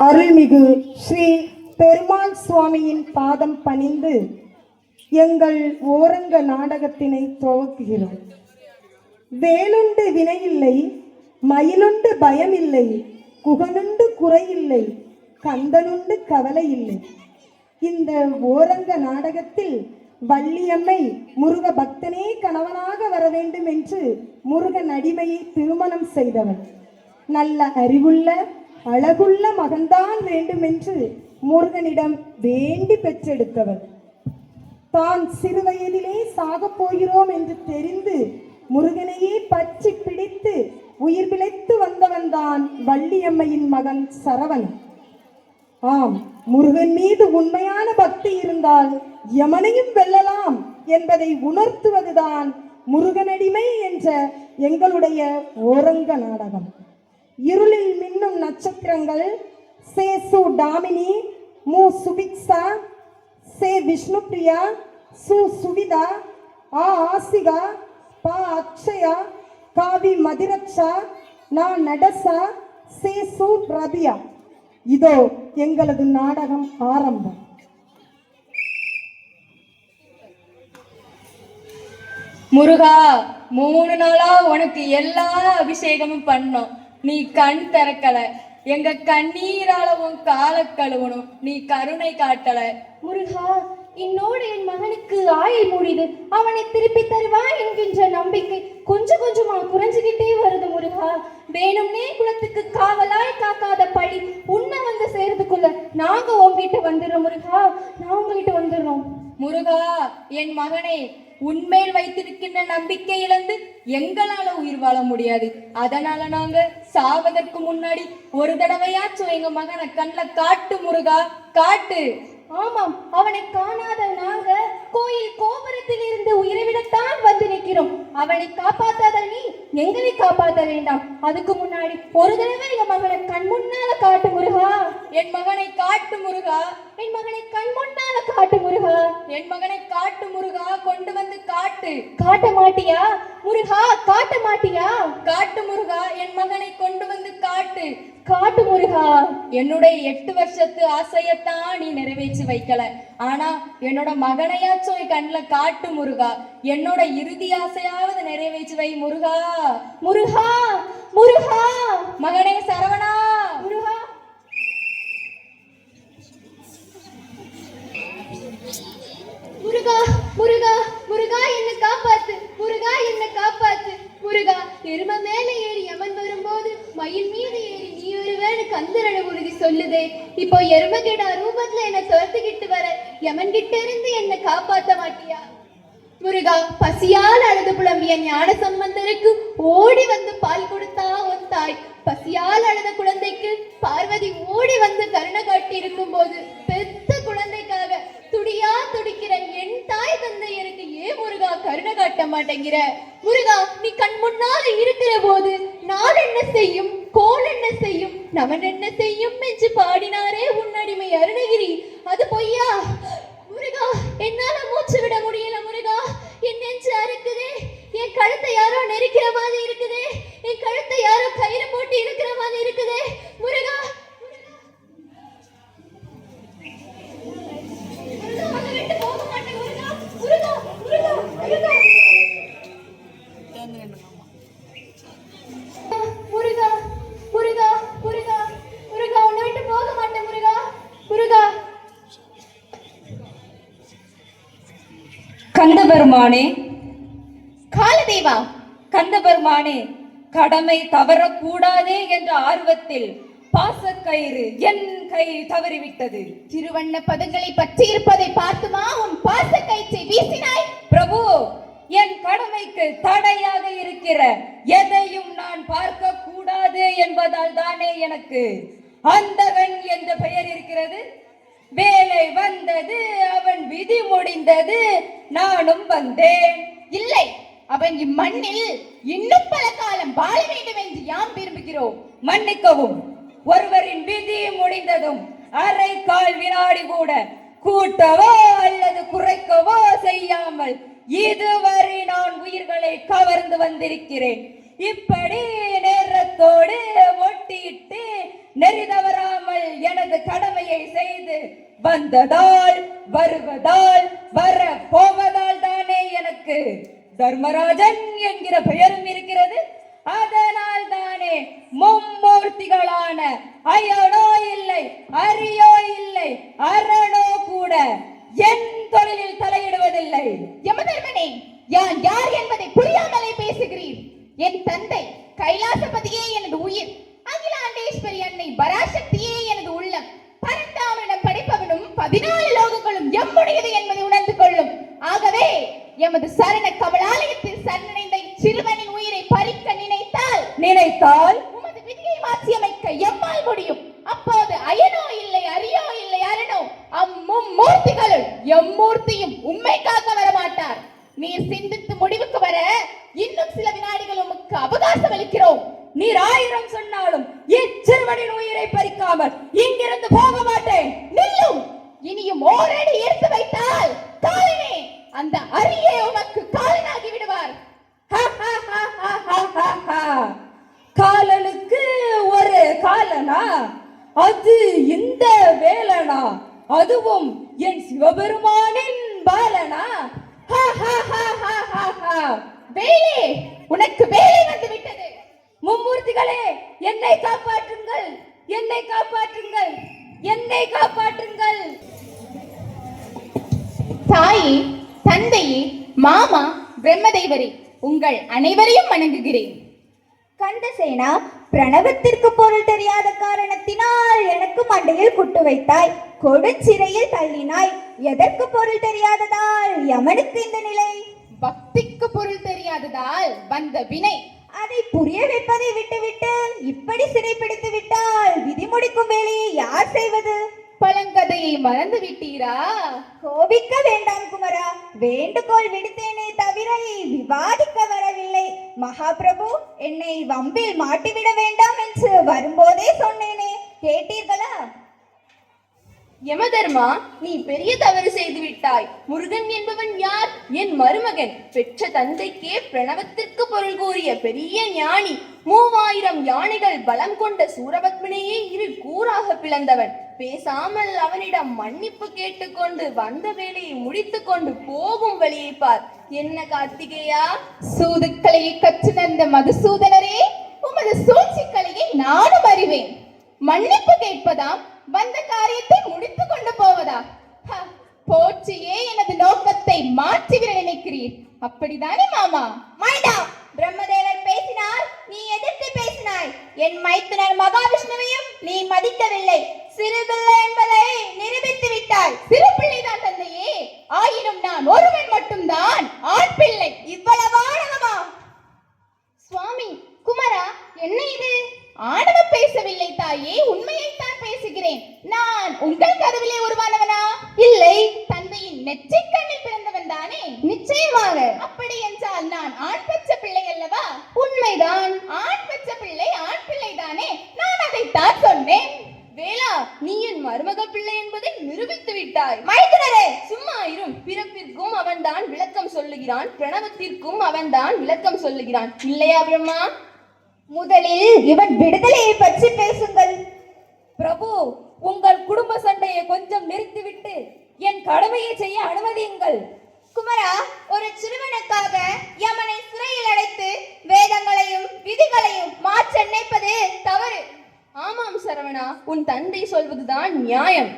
அருள்மிகு ஸ்ரீ பெருமாள் சுவாமியின் பாதம் பணிந்து எங்கள் ஓரங்க நாடகத்தினை துவக்குகிறோம். வேலுண்டு வினையில்லை, மயிலுண்டு பயமில்லை, குகனுண்டு குறையில்லை, கந்தனுண்டு கவலை இல்லை. இந்த ஓரங்க நாடகத்தில் வள்ளியம்மை முருக பக்தனே கணவனாக வர வேண்டும் என்று முருகன் அடிமையை திருமணம் செய்தவள். நல்ல அறிவுள்ள அழகுள்ள மகன்தான் வேண்டும் என்று முருகனிடம் வேண்டி பெற்றெடுத்தவள். தான் சிறுவயதிலே சாகப் போகிறோம் என்று தெரிந்து முருகனையே பற்றி பிடித்து உயிர் பிழைத்து வந்தவன்தான் வள்ளியம்மையின் மகன் சரவணன். ஆம், முருகன் மீது உண்மையான பக்தி இருந்தால் யமனையும் வெல்லலாம் என்பதை உணர்த்துவதுதான் முருகனடிமை என்ற எங்களுடைய ஓரங்க நாடகம். இருளில் மின்னும் நட்சத்திரங்கள் சே சு டாமினி, மு சுபிக்ஷா, சே விஷ்ணுபிரியா, சு சுவிதா, ஆ ஆசிகா, பா அக்ஷயா, காவி மதிரக்ஷா, நா நடசா, சே சு ரபியா. இதோ எங்களது நாடகம் ஆரம்பம். முருகா, 3 நாளா உனக்கு எல்லா அபிஷேகமும் பண்ணோம், நீ கண் திறக்கல. எங்க கண்ணீரால உன் கால கழுவணும், நீ கருணை காட்டல. முருகா, என்னோடு என் மகனுக்கு ஆயுள் முடியுது, அவனை திருப்பி தருவாய் என்கின்ற நம்பிக்கை கொஞ்சம் கொஞ்சமா குறைஞ்சுகிட்டே வருது. முருகா, வேணும்னே குலத்துக்கு காவலாய் காக்காத பழி உன்னை வந்து சேர்த்துக்குள்ள நாங்க உங்ககிட்ட வந்துடுறோம். முருகா, நான் உங்ககிட்ட வந்துடுறோம். முருகா, என் மகனே, உன்மேல் வைத்திருக்கின்ற நம்பிக்கை இழந்து எங்களால உயிர் வாழ முடியாது. அதனால நாங்க சாவதற்கு முன்னாடி ஒரு தடவையாச்சும் எங்க மகனை கண்ல காட்டு முருகா, காட்டு. ஆமாம், அவனை காணாத நாங்க கோயில் கோபுரத்தில் இருந்து உயிரைவிடத்தான் வந்து நிற்கிறோம். அவனை காப்பாத்தாத நீ எங்களை காப்பாற்ற வேண்டாம். அதுக்கு முன்னாடி ஒரு தடவை எங்க மகனை கண் முன்னால காட்டு முருகா. என் மகனை காட்டு முருகா, என் மகனை கண் முன்னால காட்டு முருகா. என் மகனை காட்டு முருகா, கொண்டு வந்து காட்டு. காட்ட மாட்டியா முருகா? காட்ட மாட்டியா? காட்டு முருகா, என் மகனை கொண்டு வந்து காட்டு. காட்டு முருகா. என்னுடைய 8 வருஷத்து ஆசையத்தான் நீ நிறைவேற்றி வைக்கல, ஆனா என்னோட மகனையாச்சும் கண்ணில் காட்டு முருகா. என்னோட இறுதி ஆசையாவது நிறைவேற்றி வை முருகா. முருகா, முருகா. மகனே சரவணா. முருகா, முருகா, முருகா, முருகா, என்ன காப்பாத்து. முருகா, என்ன காப்பாத்து. முருகா, எரும மேல ஏறி யமன் வரும்போது மயில் மீது ஏறி நீ ஒருவேளை கந்தரட உறுதி சொல்லுதே. இப்போ எருமகேடா ரூபத்துல என்ன துரத்துக்கிட்டு வர யமன் கிட்ட இருந்து என்ன காப்பாத்த மாட்டியா? முருகா, பசியால் அழுது புலம்பிய ஞான சம்பந்தருக்கு ஓடி வந்து பால் கொடுத்தா உன் தாய். பசியால் அழுத குழந்தைக்கு பார்வதி ஓடி வந்து கருணை காட்டி இருக்கும் போது பெத்த குழந்தைக்காக துடியா துடிக்கிற என் தாய் தந்தையருக்கு ஏன் முருகா கருணை காட்ட மாட்டேங்கிற? முருகா, நீ கண் முன்னால இருக்கிற போது நாடு என்ன செய்யும், கோல் என்ன செய்யும், நமன் என்ன செய்யும் என்று பாடினாரே உன்னடிமை அருணகிரி. அது பொய்யா? முருகா, என்னால மூச்சு விட முடியல. முருகா, என் நெஞ்சு அறுக்குதே. என் கழுத்தை யாரோ நெரிக்கிற மாதிரி இருக்குதே. என் கழுத்தை யாரோ கயிறு போட்டு இருக்கிற மாதிரி இருக்குதே. முருகா, கந்தபெருமானே, காலதேவா, கந்தபெருமானே, கடமை தவறக்கூடாதே என்ற ஆர்வத்தில் பாசக்கயிறு என் கை தவறிவிட்டது. திருவண்ண பதங்களை பற்றி இருப்பதை பார்த்துமா உன் பாசக்கயிற்றை வீசினாய்? பிரபு, என் கடமைக்கு தடையாக இருக்கிற எதையும் நான் பார்க்க கூடாது என்பதால் தானே எனக்கு அந்தவன் என்ற பெயர் இருக்கிறது. வேலை வந்தது, அவன் விதி முடிந்தது, நானும் வந்தேன். இல்லை, அவன் இம்மண்ணில் இன்னும் பல காலம் வாழ வேண்டும் என்று யாம் விரும்புகிறோம். மன்னிக்கவும், ஒருவரின் விதி முடிந்ததும் அரை கால் வினாடி கூட கூட்டவோ அல்லது குறைக்கவோ செய்யாமல் இதுவரை நான் உயிர்களை கவர்ந்து வந்திருக்கிறேன். இப்படி நேரத்தோடு ஒட்டியிட்டு நெறி தவறாமல் எனது கடமையை செய்து வந்ததால் வருவதால் வர போவதால் தானே எனக்கு தர்மராஜன் என்கிற பெயரும் இருக்கிறது. அதனால் தானே மும்மூர்த்திகளான அயனோ இல்லை, அரியோ இல்லை, அரணோ கூட என் தொழிலில் தலையிடுவதில்லை. யமதர்மனே, யார் யார் என்பதை புரியாமலே பேசுகிறீர். என் தந்தை கைலாசபதியே எனது உயிர், அகிலாண்டேஸ்வரி அன்னை பராசக்தியே எனது உள்ளம், பரந்தாமனிடம் படைப்பவனும் 14 லோகங்களும் எம்முடையது என்பதை உணர்ந்து கொள்ளும். ஆகவே எமது சரண கமலாலயத்தில் சரணடைந்த சிறுவனின் உயிரை பறிக்க நினைத்தால் உமது விதியை மாற்றியமைக்க எம்மால் முடியும். அப்போது அயனோ இல்லை, அரியோ இல்லை, அரணோ அம்மும்மூர்த்திகளுள் எம்மூர்த்தியும் உம்மை காக்க வரமாட்டார். நீர் சிந்தித்து முடிவுக்கு வர இன்னும் சில வினாடிகள் உமக்கு அவகாசம் அளிக்கிறோம். நீர் 1000 சொன்னாலும் இச்சிறுவனின் உயிரை பறிக்காமல் இங்கிருந்து போக மாட்டேன். நில்லும். இனியும் ஓரடி எடுத்து வைத்தால் காலனே அந்த அரியே உமக்கு காலனாகி விடுவார். காலனுக்கு ஒரு காலனா? அது இந்த வேலனா? அதுவும் என் சிவபெருமானின் பாலனா? வேலே, உனக்கு வேலை வந்து விட்டது. மும்மூர்த்திகளே, என்னை காப்பாற்றுங்கள், என்னை காப்பாற்றுங்கள், என்னை காப்பாற்றுங்கள். தாயே, தந்தையே, மாமா, பிரம்மதேவரே, உங்கள் அனைவரையும் வணங்குகிறேன். கந்தசேனா, பிரணவத்திற்கு பொருள் தெரியாத காரணத்தினால் எனக்கு மண்டையில் குட்டு வைத்தாய், கொடுச்சிறையில் தள்ளினாய். எதற்கு பொருள் தெரியாததால் யமனுக்கு இந்த நிலை? பக்திக்கு பொருள் தெரியாததால் வந்த வினை. அதை புரிய வைப்பதை விட்டுவிட்டு இப்படி சிறைப்பிடித்து விட்டால் விதி முடிக்கும் வேலையை யார் செய்வது? பழங்கதையை மறந்து விட்டீரா? கோபிக்க வேண்டாம் குமரா, வேண்டுகோள் விடுத்தேனே தவிர விவாதிக்க வரவில்லை. மகாபிரபு, என்னை வம்பில் மாட்டிவிட வேண்டாம் என்று வரும்போதே சொன்னேனே, கேட்டீர்களா? யமதர்மா, நீ பெரிய தவறு செய்து விட்டாய். முருகன் என்பவன் யார்? என் மருமகன். பெற்ற தந்தைக்கே பிரணவத்திற்கு பொருள் கூறிய பெரிய ஞானி. 3000 யானைகள் பலம் கொண்ட சூரபத்மனையே 2 கூறாக பிளந்தவன். பேசாமல் அவனிடம் மன்னிப்பு கேட்டுக்கொண்டு வந்த வேலையை முடித்துக் கொண்டு போகும் வழியை பார். என்ன கார்த்திகேயா? சூதுக்கலையை கற்றுணர்ந்த மதுசூதனரே, உமது சூழ்ச்சிக்கலையை நானும் அறிவேன். மன்னிப்பு கேட்பதாம், வந்த காரியத்தை முடித்துக் கொண்டு போவதா? போற்றியே எனது நோக்கத்தை மாற்றிவிட நினைக்கிறீர், அப்படித்தானே மாமா? மைண்டா, பிரம்மதேவர் பேசினார், நீ எதிர்த்து பேசினாய். என் மைத்துனர் மகாவிஷ்ணுவையும் நீ மதிக்கவில்லை. சிறுபிள்ளை என்பதை நிரூபித்து விட்டாய். சிறு பிள்ளைதான் தந்தையே, ஆயினும் நான் ஒருவன் மட்டும்தான் ஆண் பிள்ளை. இவ்வளவு ஆணவமா? சுவாமி, குமரா, என்ன இது? ஆணவ பேசவில்லை தாயே, உண்மையைத்தான் பேசுகிறேன். நான் உங்கள் கதவிலே உருவானவனா? இல்லை. தந்தையின் நெற்றிக் கண்ணில் பிறந்தவன் தானே? நிச்சயமாக. அப்படி என்றால் நான் ஆண் பெற்ற பிள்ளை அல்லவா? உண்மைதான். ஆண் பெற்ற பிள்ளை ஆண் பிள்ளை தானே? நான் அதைத்தான் சொன்னேன். வேளா, நீ என் மருமக பிள்ளை என்பதை நிரூபித்து விட்டாய். மைத்துனரே, சும்மா இரும். பிறப்பிற்கும் அவன்தான் விளக்கம் சொல்லுகிறான், பிரணவத்திற்கும் அவன்தான் விளக்கம் சொல்லுகிறான். இல்லையா பிரம்மா? முதலில் இவன் விடுதலையை பற்றி பேசுங்கள். பிரபு, உங்கள் குடும்ப சண்டையை கொஞ்சம் நிறுத்திவிட்டு என் கடமையை செய்ய அனுமதியுங்கள். குமரா, ஒரு சிறுவனுக்காக யமனை சிறையில் அடைத்து வேதங்களையும் விதிகளையும் மாற்ற நினைப்பது தவறு. ஆமாம் சரவணா, உன் தந்தை சொல்வதுதான் நியாயம்.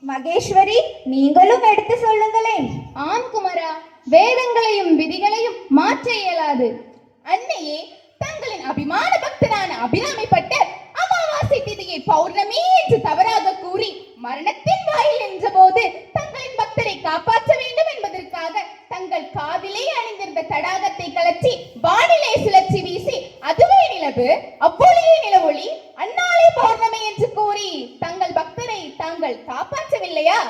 மகேஸ்வரி, நீங்களும் எடுத்து சொல்லுங்களேன். ஆம் குமரா, வேதங்களையும் விதிகளையும் மாற்ற இயலாது. அன்னையே, தங்களின் அபிமான பக்தனான அபிராமி பட்டர் அமாவாசை திதியை பௌர்ணமி என்று தவறாக கூறி மரணத்தின் வாயில் நின்ற போது தங்களின் பக்தரை காப்பாற்ற வேண்டும் என்பதற்காக தங்கள் காதிலே அணிந்திருந்த தடாகத்தை கலற்றி வானிலே சுழற்சி வீசி அதுவே நிலவு, அப்பொழுதே நிலவொளி, அந்நாளே பௌர்ணமி என்று கூறி தங்கள் பக்தரை தாங்கள் காப்பாற்றவில்லையா?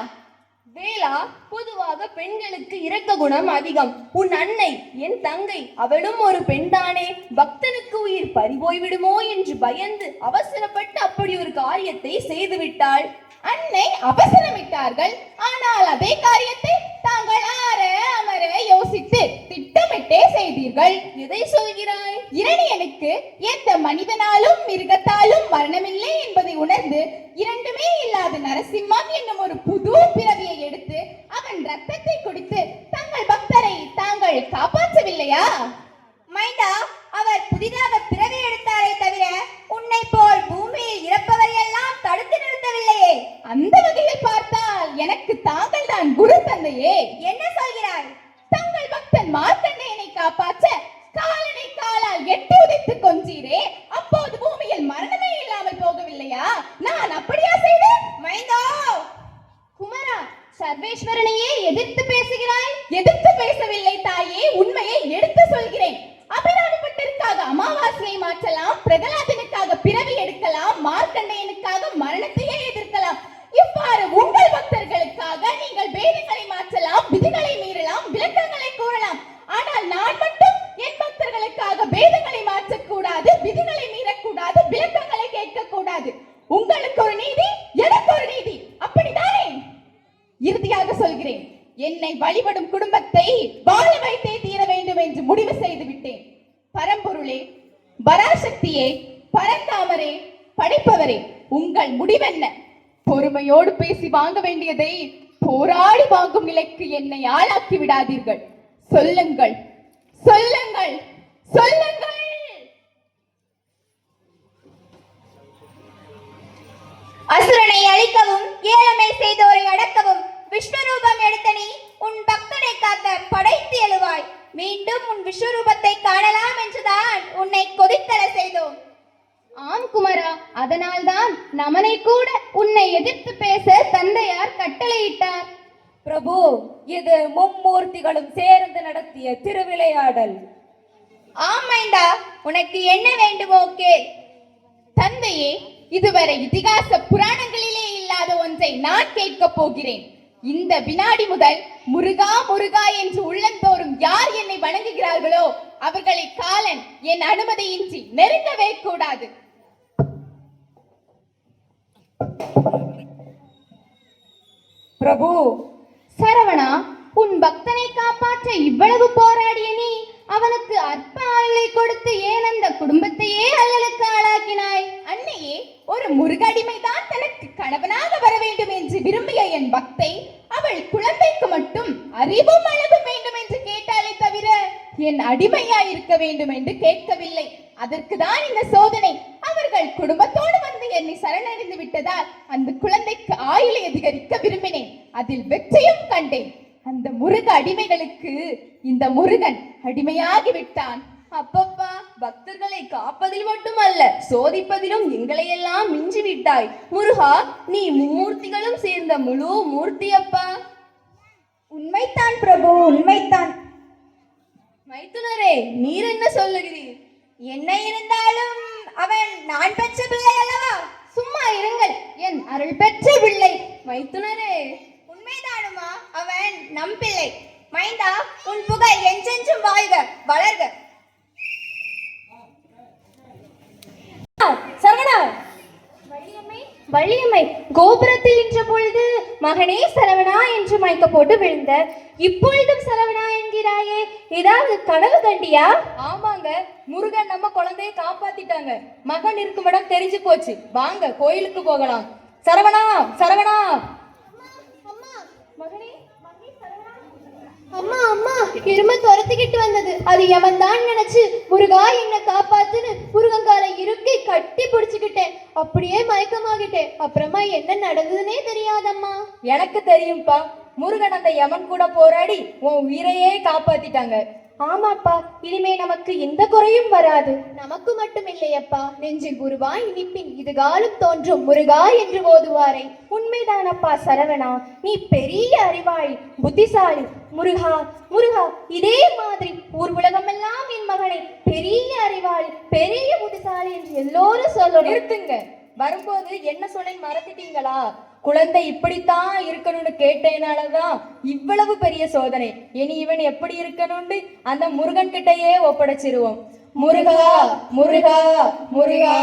வேளா, பொதுவாக பெண்களுக்கு இரக்க குணம் அதிகம். உன் அன்னை, என் தங்கை, அவளும் ஒரு பெண்தானே. பக்தனுக்கு உயிர் பறிபோய் விடுமோ என்று பயந்து அவசரப்பட்டு அப்படி ஒரு காரியத்தை செய்து விட்டாள். அன்னை அவசரமிட்டார்கள், ஆனால் அதே காரியத்தை தாங்கள் ஆற அமர யோசித்து திட்டமிட்டு சொல்லிவிட்டே செய்தீர்கள். எதை சொல்கிறாய்? இரணியனுக்கு எந்த மனிதனாலும் மிருகத்தாலும் மரணமில்லை என்பதை உணர்ந்து இரண்டுமே இல்லாத நரசிம்மம் என்னும் ஒரு புது பிறவியை எடுத்து அவன் ரத்தத்தை குடித்து தங்கள் பக்தரை தாங்கள் காப்பாற்றவில்லையா? மைந்தா, அவர் புதிதாக பிறவி எடுத்தாரே தவிர உன்னை போல் பூமியில் இறப்பவரை எல்லாம் தடுத்து நிறுத்தவில்லையே. அந்த வகையில் பார்த்தால் எனக்கு தாங்கள் தான் குரு தந்தையே. என்ன சொல்கிறாய்? தங்கள் பக்தன் மார்க்கண்டேயனை காப்பாற்ற காலனை காலால் எட்டி உதைத்து கொஞ்சீரே, அப்போது பூமியில் மரணமே இல்லாமல் போகவில்லையா? நான் அப்படியா செய்தேன்? மைந்தா, குமரா, சர்வேஸ்வரனையே எதிர்த்து பேசுகிறாய்? எதிர்த்து பேசவில்லை தாயே, உண்மையை எடுத்து சொல்கிறேன். அபிராமிப்பட்டருக்காக அமாவாசையை மாற்றலாம், பிரகலாதனுக்காக பிறவி எடுக்கலாம், மார்க்கண்டேயனுக்காக மரணத்தையே எதிர்க்கலாம். இவ்வாறு உங்கள் பக்தர்களுக்காக நீங்கள் வேதங்களை மாற்றலாம், விதிகளை மீறலாம், விளக்கங்களை கூறலாம். ஆனால் நான் மட்டும் என் பக்தர்களுக்காக வேதங்களை மாற்றக்கூடாது, விதிகளை மீறக்கூடாது, விளக்கங்களை கேட்கக்கூடாது. உங்களுக்கு ஒரு நீதி, எனக்கு ஒரு நீதி, அப்படித்தானே? இறுதியாக சொல்கிறேன், என்னை வழிபடும் குடும்பத்தை வாழ வைத்தே தீர வேண்டும் என்று முடிவு செய்து விட்டேன். பரம்பொருளே, பராசக்தியே, பரந்தாமரே, படைப்பவரே, உங்கள் முடிவென்ன? பொறுமையோடு பேசி வாங்க வேண்டியதை போராடி வாங்கும் நிலைக்கு என்னை ஆளாக்கி விடாதீர்கள். சொல்லுங்கள், சொல்லுங்கள், சொல்லுங்கள். அசுரனை அழிக்கவும் ஏழமை செய்தோரை அடக்கவும் விஸ்வரூபம் எடுத்த நீ உன் பக்தனை காக்க படைத்து எழுவாய். மீண்டும் உன் விஸ்வரூபத்தை காணலாம் என்றுதான் உன்னை கொதித்தல செய்தோம். ஆம் குமரா, அதனால்தான் நமனை கூட உன்னை எதிர்த்து பேச தந்தையார் கட்டளையிட்டார். பிரபு, இது மும்மூர்த்திகளும் சேர்ந்து நடத்திய திருவிளையாடல். ஆமைண்டா, உனக்கு என்ன வேண்டுமோ கேள். தந்தையே, இதுவரை இதிகாச புராணங்களிலே இல்லாத ஒன்றை நான் கேட்கப் போகிறேன். இந்த வினாடி முதல் முருகா முருகா என்று உள்ளந்தோறும் யார் என்னை வணங்குகிறார்களோ அவர்களை காலன் என் அனுமதியின்றி நெருங்கவே கூடாது. பிரபு, சரவணா, உன் பக்தனை காப்பாற்ற இவ்வளவு போராடிய நீ அவனுக்கு அற்ப ஆயுளை கொடுத்து ஏன் அந்த குடும்பத்தையே அல்லலுக்கு ஆளாக்கினாய்? அன்னையே, ஒரு முருகடிமைதான் தனக்கு கணவனாக வர வேண்டும் என்று விரும்பிய என் பக்தை அவள் குழந்தைக்கு மட்டும் அறிவும் அழகும் வேண்டும் என்று கேட்டாலே தவிர என் அடிமையா இருக்க வேண்டும் என்று கேட்கவில்லை. அதற்குதான் இந்த சோதனை. அவர்கள் குடும்பத்தோடு வந்து என்னை சரணடைந்து விட்டதால் அந்த குழந்தைக்கு ஆயுளை அதிகரிக்க விரும்பினேன். அதில் வெற்றியும் கண்டேன். அந்த முருக அடிமைகளுக்கு இந்த முருகன் அடிமையாகி விட்டான். அப்பப்பா, பக்தர்களை காப்பதில் மட்டுமல்ல சோதிப்பதிலும் எங்களை எல்லாம் மிஞ்சி விட்டாய். முருகா, நீ மும்மூர்த்திகளும் சேர்ந்த முழு மூர்த்தியப்பா. உண்மைத்தான் பிரபு, உண்மைத்தான். மைத்துனரே, நீர் என்ன சொல்லுகிறீர்? என்ன இருந்தாலும் அவன் நான் பெற்ற பிள்ளை அல்லவா? சும்மா இருங்கள், என் அருள் பெற்ற பிள்ளை. மைத்துனரே, உண்மைதானுமா? அவன் நம் பிள்ளை. மைந்தா, உன் புகழ் என்றென்றும் வாழ்க, வளர்க. சரவணா, வள்ளியம்மை கோபுரத்தில் நின்ற பொழுது மகனே சரவணா என்று மயக்க போட்டு விழுந்த, இப்பொழுதும் சரவணா என்கிறாயே, ஏதாவது கனவு கண்டியா? ஆமாங்க, முருகன் நம்ம குழந்தையை காப்பாத்திட்டாங்க. மகன் இருக்கும் இடம் தெரிஞ்சு போச்சு. வாங்க கோயிலுக்கு போகலாம். சரவணா, சரவணா. மகனே, அம்மா அம்மா, எருமை துரத்திக்கிட்டு வந்தது. அது எவன் தான் நினைச்சு முருகா என்ன காப்பாத்துன்னு முருகங்காலை இருக்கை கட்டி பிடிச்சுக்கிட்டேன். அப்படியே மயக்கமாகிட்டேன். அப்புறமா என்ன நடந்ததுன்னே தெரியாதம்மா. எனக்கு தெரியும்பா. முருகன் அந்த யமன் கூட போராடி உன் உயிரையே காப்பாத்திட்டாங்க. ஆமாப்பா, இனிமே நமக்கு எந்த குறையும் வராது. நமக்கு மட்டும் இல்லையப்பா, நெஞ்சில் உருவாய் இனிப்பின் இதுகாலம் தோன்றும் முருகா என்று ஓதுவாரே. உண்மைதானப்பா சரவணா, நீ பெரிய அறிவாளி, புத்திசாலி. முருகா முருகா, இதே மாதிரி ஊர் உலகமெல்லாம் என் மகனை பெரிய அறிவாளி, பெரிய புத்திசாலி என்று எல்லோரும் சொல்லணும். நிறுத்துங்க. வரும்போது என்ன சொன்ன மறந்துட்டீங்களா? குழந்தை இப்படித்தான் இருக்கணும்னு கேட்டேனாலதான் இவ்வளவு பெரிய சோதனை. இனி இவன் எப்படி இருக்கணும்னு அந்த முருகன் கிட்டயே ஒப்படைச்சிருவோம். முருகா முருகா முருகா.